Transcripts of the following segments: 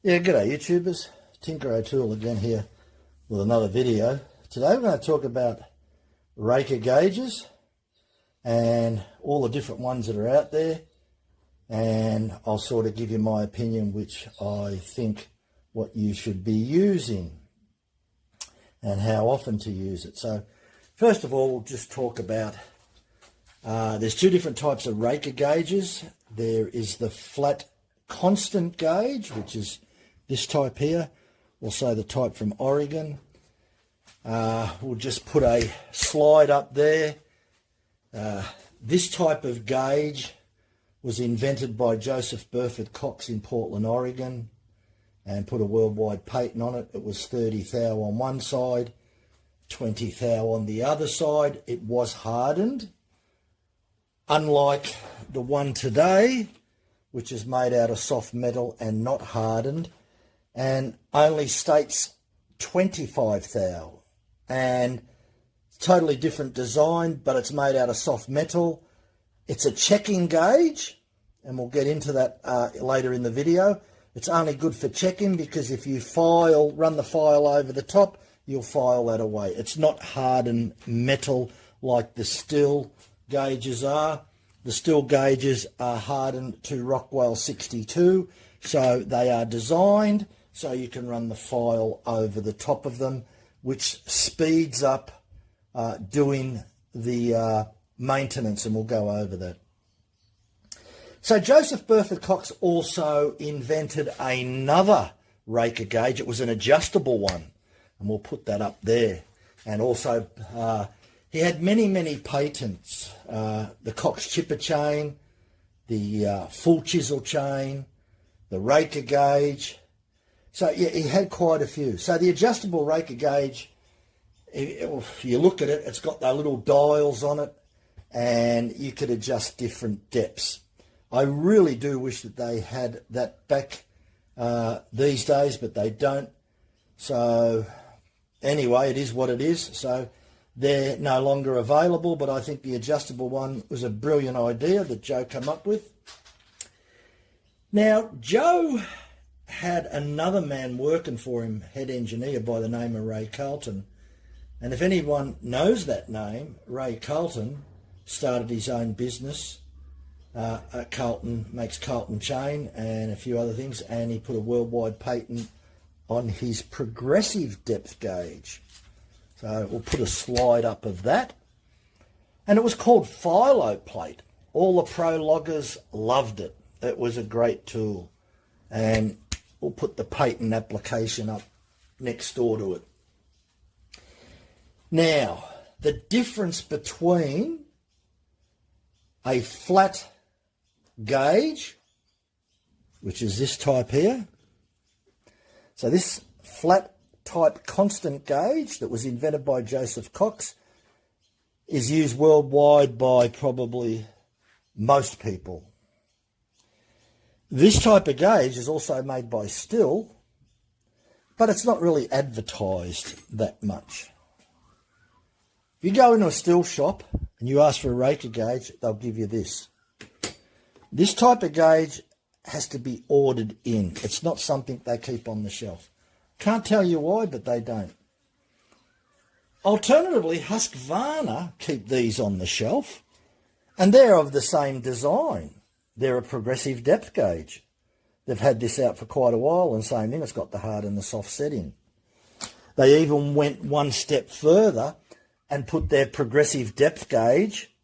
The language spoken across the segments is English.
Yeah, g'day YouTubers. Tinker O'Toole again here with another video. Today we're going to talk about Raker gauges and all the different ones that are out there, and I'll sort of give you my opinion which I think what you should be using and how often to use it. So first of all, we'll just talk about there's two different types of Raker gauges. There is the flat constant gauge, which is this type here, also the type from Oregon. We'll just put a slide up there. This type of gauge was invented by Joseph Burford Cox in Portland, Oregon, and put a worldwide patent on it. It was 30 thou on one side, 20 thou on the other side. It was hardened, unlike the one today, which is made out of soft metal and not hardened, and only states 25 thou, and totally different design, but it's made out of soft metal. It's a checking gauge, and we'll get into that later in the video. It's only good for checking because if you run the file over the top, you'll file that away. It's not hardened metal like the Stihl gauges are. The Stihl gauges are hardened to Rockwell 62, so they are designed so you can run the file over the top of them, which speeds up doing the maintenance, and we'll go over that. So Joseph Burford Cox also invented another Raker gauge. It was an adjustable one, and we'll put that up there. And also he had many patents. The Cox chipper chain, the full chisel chain, the Raker gauge. So yeah, he had quite a few. So the adjustable Raker gauge, if you look at it, it's got the little dials on it, and you could adjust different depths. I really do wish that they had that back these days, but they don't. So anyway, it is what it is. So they're no longer available, but I think the adjustable one was a brilliant idea that Joe came up with. Now, Joe had another man working for him, head engineer by the name of Ray Carlton. And if anyone knows that name, Ray Carlton started his own business. Carlton makes Carlton chain and a few other things, and he put a worldwide patent on his progressive depth gauge. So we'll put a slide up of that. And it was called Philo Plate. All the pro loggers loved it. It was a great tool. And we'll put the patent application up next door to it. Now, the difference between a flat gauge, which is this type here. So this flat type constant gauge that was invented by Joseph Cox is used worldwide by probably most people. This type of gauge is also made by Stihl, but it's not really advertised that much. If you go into a Stihl shop and you ask for a Raker gauge, they'll give you this. This type of gauge has to be ordered in. It's not something they keep on the shelf. Can't tell you why, but they don't. Alternatively, Husqvarna keep these on the shelf, and they're of the same design. They're a progressive depth gauge. They've had this out for quite a while, and same thing, it's got the hard and the soft setting. They even went one step further and put their progressive depth gauge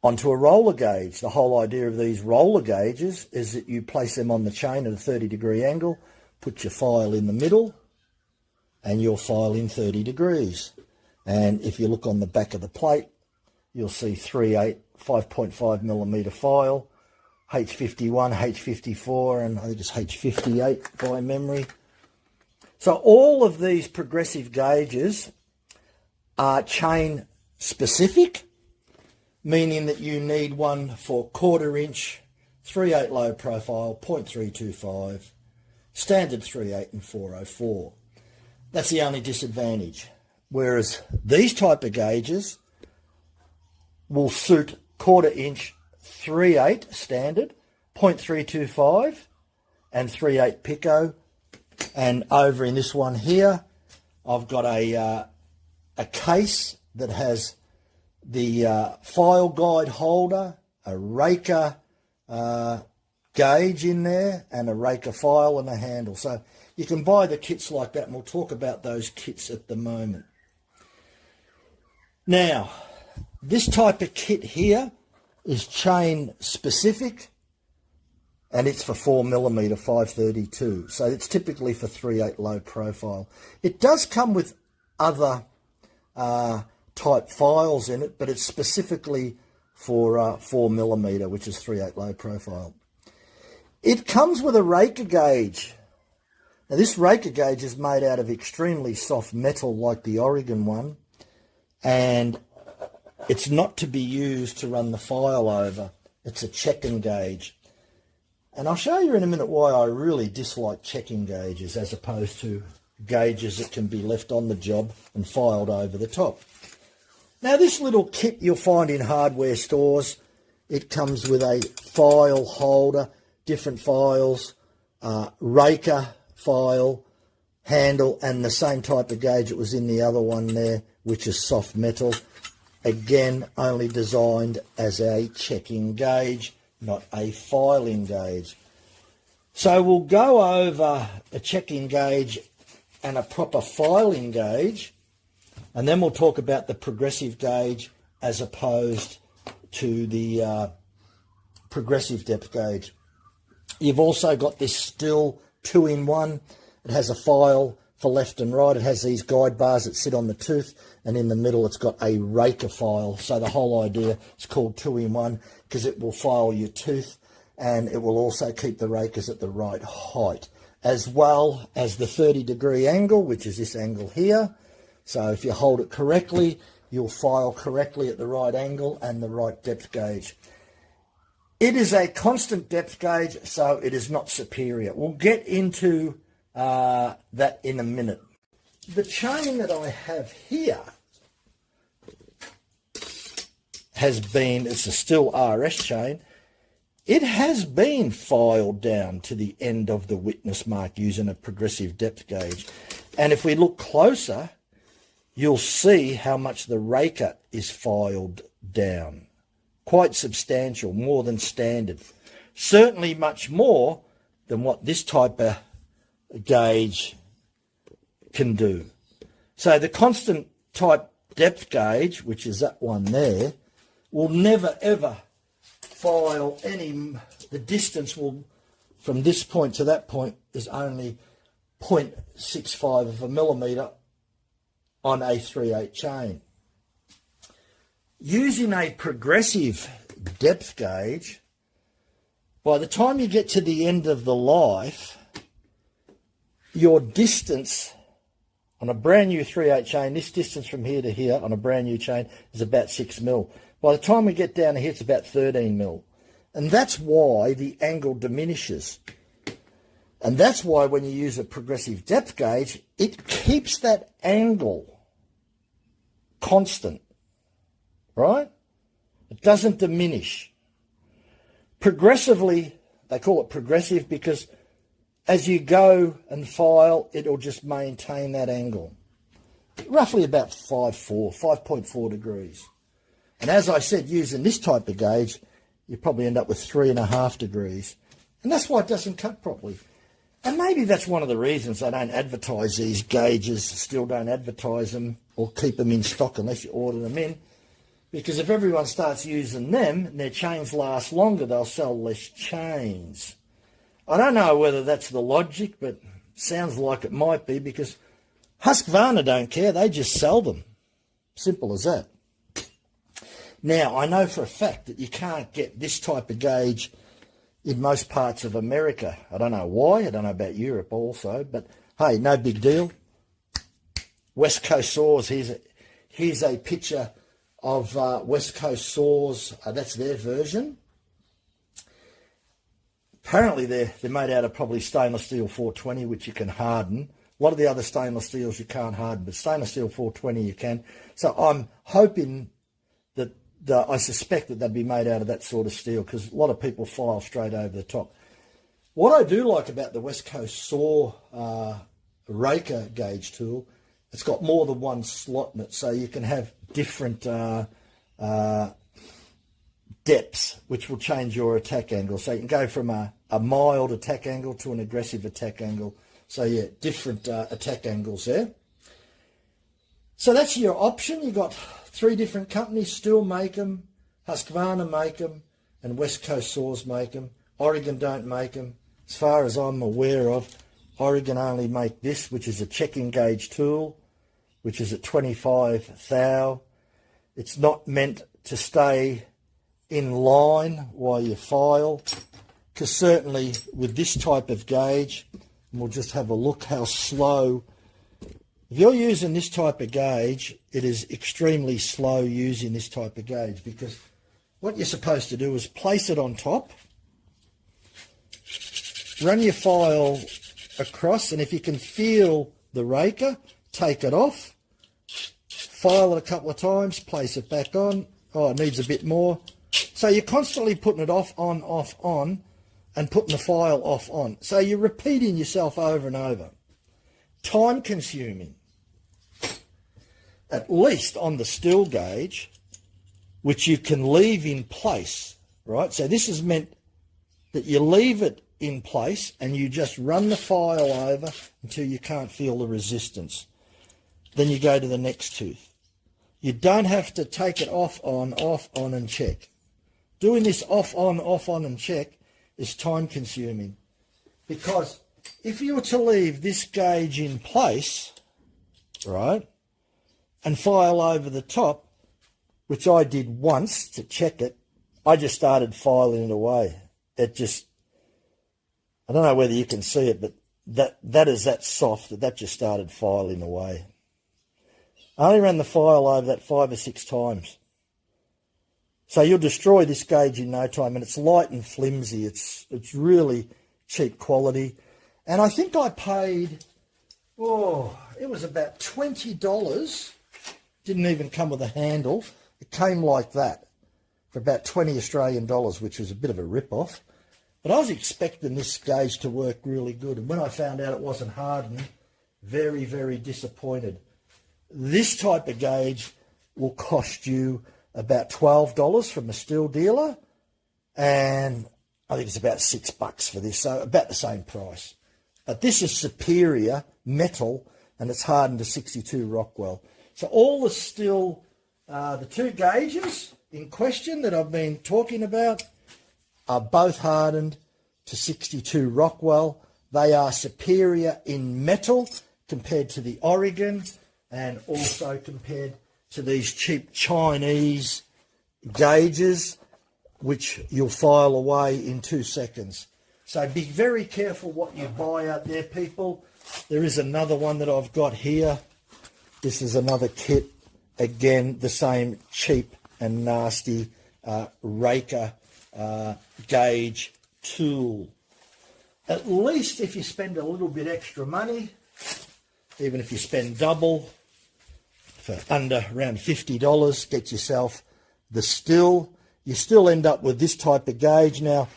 onto a roller gauge. The whole idea of these roller gauges is that you place them on the chain at a 30-degree angle, put your file in the middle, and you'll file in 30 degrees. And if you look on the back of the plate, you'll see 3/8, 5.5 millimeter file, H51, H54, and I think it's H58 by memory. So all of these progressive gauges are chain specific, meaning that you need one for 1/4 inch, 3/8 low profile, 0.325, standard 3/8 and 404. That's the only disadvantage. Whereas these type of gauges will suit 1/4 inch, 3/8 standard, 0.325, and 3/8 Pico. And over in this one here, I've got a case that has the file guide holder, a Raker gauge in there, and a Raker file and a handle. So you can buy the kits like that, and we'll talk about those kits at the moment. Now, this type of kit here is chain specific, and it's for 4mm 532. So it's typically for 3/8 low profile. It does come with other type files in it, but it's specifically for 4mm, which is 3/8 low profile. It comes with a Raker gauge. Now this Raker gauge is made out of extremely soft metal like the Oregon one, and it's not to be used to run the file over. It's a checking gauge. And I'll show you in a minute why I really dislike checking gauges as opposed to gauges that can be left on the job and filed over the top. Now this little kit you'll find in hardware stores. It comes with a file holder, different files, Raker file, handle, and the same type of gauge that was in the other one there, which is soft metal. Again, only designed as a checking gauge, not a filing gauge. So we'll go over a checking gauge and a proper filing gauge, and then we'll talk about the progressive gauge as opposed to the progressive depth gauge. You've also got this Stihl 2-in-1. It has a file for left and right. It has these guide bars that sit on the tooth, and in the middle it's got a Raker file. So the whole idea is called 2-in-1 because it will file your tooth, and it will also keep the rakers at the right height, as well as the 30-degree angle, which is this angle here. So if you hold it correctly, you'll file correctly at the right angle and the right depth gauge. It is a constant depth gauge, so it is not superior. We'll get into that in a minute. The chain that I have here has been, it's a Stihl RS chain. It has been filed down to the end of the witness mark using a progressive depth gauge. And if we look closer, you'll see how much the Raker is filed down. Quite substantial, more than standard. Certainly much more than what this type of gauge can do. So the constant type depth gauge, which is that one there, will never ever file any, the distance will from this point to that point is only 0.65 of a millimetre on a 3/8 chain. Using a progressive depth gauge, by the time you get to the end of the life, your distance on a brand new 3/8 chain, this distance from here to here on a brand new chain is about 6 mil. By the time we get down to here, it's about 13 mil. And that's why the angle diminishes. And that's why when you use a progressive depth gauge, it keeps that angle constant, right? It doesn't diminish. Progressively, they call it progressive because as you go and file, it'll just maintain that angle. Roughly about 5.4 degrees. And as I said, using this type of gauge, you probably end up with 3.5 degrees. And that's why it doesn't cut properly. And maybe that's one of the reasons they don't advertise these gauges, still don't advertise them or keep them in stock unless you order them in. Because if everyone starts using them and their chains last longer, they'll sell less chains. I don't know whether that's the logic, but sounds like it might be because Husqvarna don't care. They just sell them. Simple as that. Now, I know for a fact that you can't get this type of gauge in most parts of America. I don't know why. I don't know about Europe also, but hey, no big deal. West Coast saws. Here's a picture of West Coast saws. That's their version. Apparently they're made out of probably stainless steel 420, which you can harden. A lot of the other stainless steels you can't harden, but stainless steel 420 you can. So I'm hoping that I suspect that they'd be made out of that sort of steel because a lot of people file straight over the top. What I do like about the West Coast Saw Raker gauge tool, it's got more than one slot in it, so you can have different depths, which will change your attack angle. So you can go from a mild attack angle to an aggressive attack angle. So yeah, different attack angles there. So that's your option. You've got 3 different companies. Stihl make them, Husqvarna make them, and West Coast Saws make them. Oregon don't make them. As far as I'm aware of, Oregon only make this, which is a checking gauge tool, which is at 25 thou. It's not meant to stay in line while you file, because certainly with this type of gauge, and we'll just have a look how slow. If you're using this type of gauge, it is extremely slow using this type of gauge, because what you're supposed to do is place it on top, run your file across, and if you can feel the raker, take it off, file it a couple of times, place it back on. Oh, it needs a bit more. So you're constantly putting it off, on, and putting the file off, on. So you're repeating yourself over and over. Time consuming. At least on the Stihl gauge, which you can leave in place, right? So this is meant that you leave it in place and you just run the file over until you can't feel the resistance. Then you go to the next tooth. You don't have to take it off, on, and check. Doing this off, on, and check is time consuming, because if you were to leave this gauge in place, right, and file over the top, which I did once to check it, I just started filing it away. It just, I don't know whether you can see it, but that is that soft that just started filing away. I only ran the file over that 5 or 6 times. So you'll destroy this gauge in no time, and it's light and flimsy. It's really cheap quality. And I think I paid, it was about $20. Didn't even come with a handle. It came like that for about 20 Australian dollars, which was a bit of a rip-off. But I was expecting this gauge to work really good. And when I found out it wasn't hardened, very, very disappointed. This type of gauge will cost you about $12 from a Stihl dealer, and I think it's about $6 for this, so about the same price. But this is superior metal, and it's hardened to 62 Rockwell. So all the Stihl, the 2 gauges in question that I've been talking about are both hardened to 62 Rockwell. They are superior in metal compared to the Oregon, and also compared to these cheap Chinese gauges, which you'll file away in 2 seconds. So be very careful what you buy out there, people. There is another one that I've got here. This is another kit. Again, the same cheap and nasty Raker gauge tool. At least if you spend a little bit extra money, even if you spend double, for under around $50, get yourself the Stihl. You still end up with this type of gauge. Now,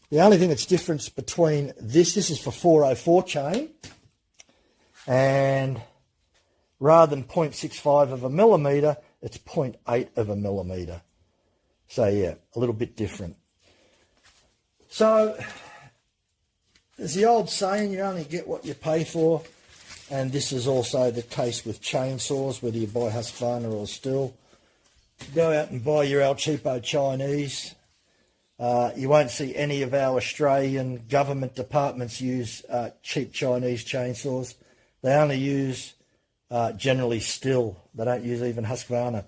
the only thing that's different between this is for 404 chain, and rather than 0.65 of a millimetre, it's 0.8 of a millimetre. So yeah, a little bit different. So there's the old saying, you only get what you pay for. And this is also the case with chainsaws, whether you buy Husqvarna or Stihl. Go out and buy your El Cheapo Chinese. You won't see any of our Australian government departments use cheap Chinese chainsaws. They only use generally Stihl. They don't use even Husqvarna.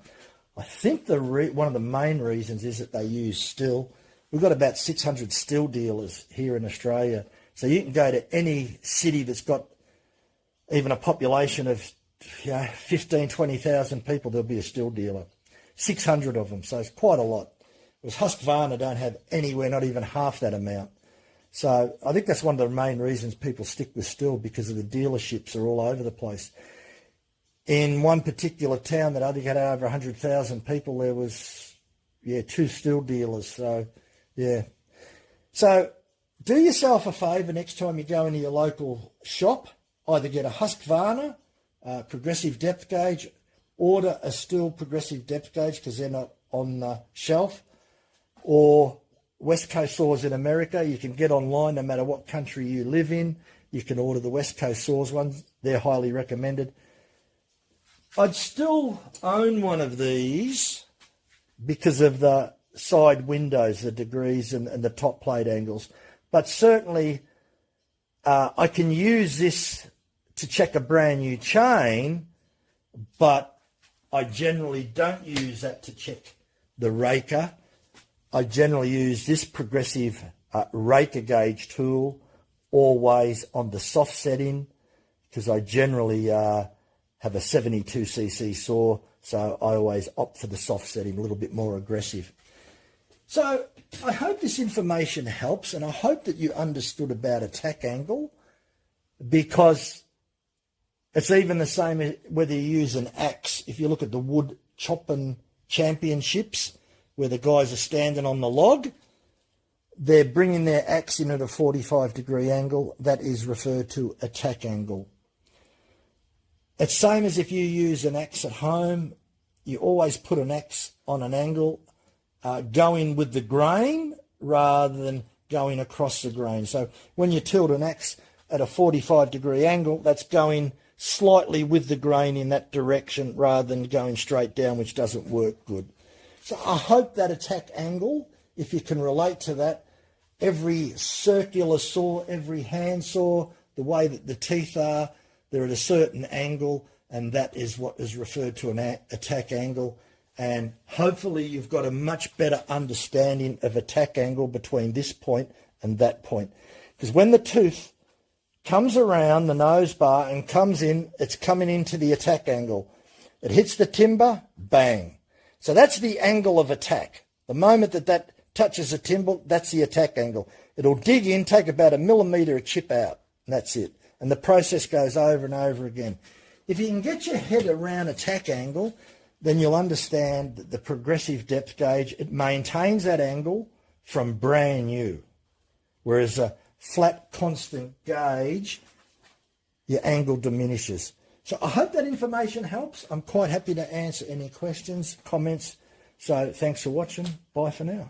I think one of the main reasons is that they use Stihl. We've got about 600 Stihl dealers here in Australia. So you can go to any city that's got even a population of 15, 20,000 people, there'll be a Stihl dealer. 600 of them, so it's quite a lot. Whereas Husqvarna don't have anywhere, not even half that amount. So I think that's one of the main reasons people stick with Stihl, because of the dealerships are all over the place. In one particular town that I think had over 100,000 people, there was, 2 Stihl dealers. So, yeah. So do yourself a favour next time you go into your local shop. Either get a Husqvarna progressive depth gauge, order a Stihl progressive depth gauge because they're not on the shelf, or West Coast saws in America. You can get online no matter what country you live in. You can order the West Coast saws ones. They're highly recommended. I'd still own one of these because of the side windows, the degrees and the top plate angles. But certainly I can use this to check a brand new chain, but I generally don't use that to check the Raker. I generally use this progressive Raker gauge tool always on the soft setting because I generally have a 72cc saw, so I always opt for the soft setting, a little bit more aggressive. So I hope this information helps, and I hope that you understood about attack angle, because it's even the same whether you use an axe. If you look at the wood chopping championships, where the guys are standing on the log, they're bringing their axe in at a 45-degree angle. That is referred to attack angle. It's same as if you use an axe at home. You always put an axe on an angle, going with the grain rather than going across the grain. So when you tilt an axe at a 45-degree angle, that's going slightly with the grain in that direction rather than going straight down, which doesn't work good. So I hope that attack angle, if you can relate to that, every circular saw, every hand saw, the way that the teeth are, they're at a certain angle, and that is what is referred to an attack angle. And hopefully you've got a much better understanding of attack angle between this point and that point. Because when the tooth comes around the nose bar and comes in, it's coming into the attack angle. It hits the timber, bang. So that's the angle of attack. The moment that that touches the timber, that's the attack angle. It'll dig in, take about 1 millimetre of chip out, and that's it. And the process goes over and over again. If you can get your head around attack angle, then you'll understand that the progressive depth gauge, it maintains that angle from brand new. Whereas a flat, constant gauge, your angle diminishes. So I hope that information helps. I'm quite happy to answer any questions, comments. So thanks for watching. Bye for now.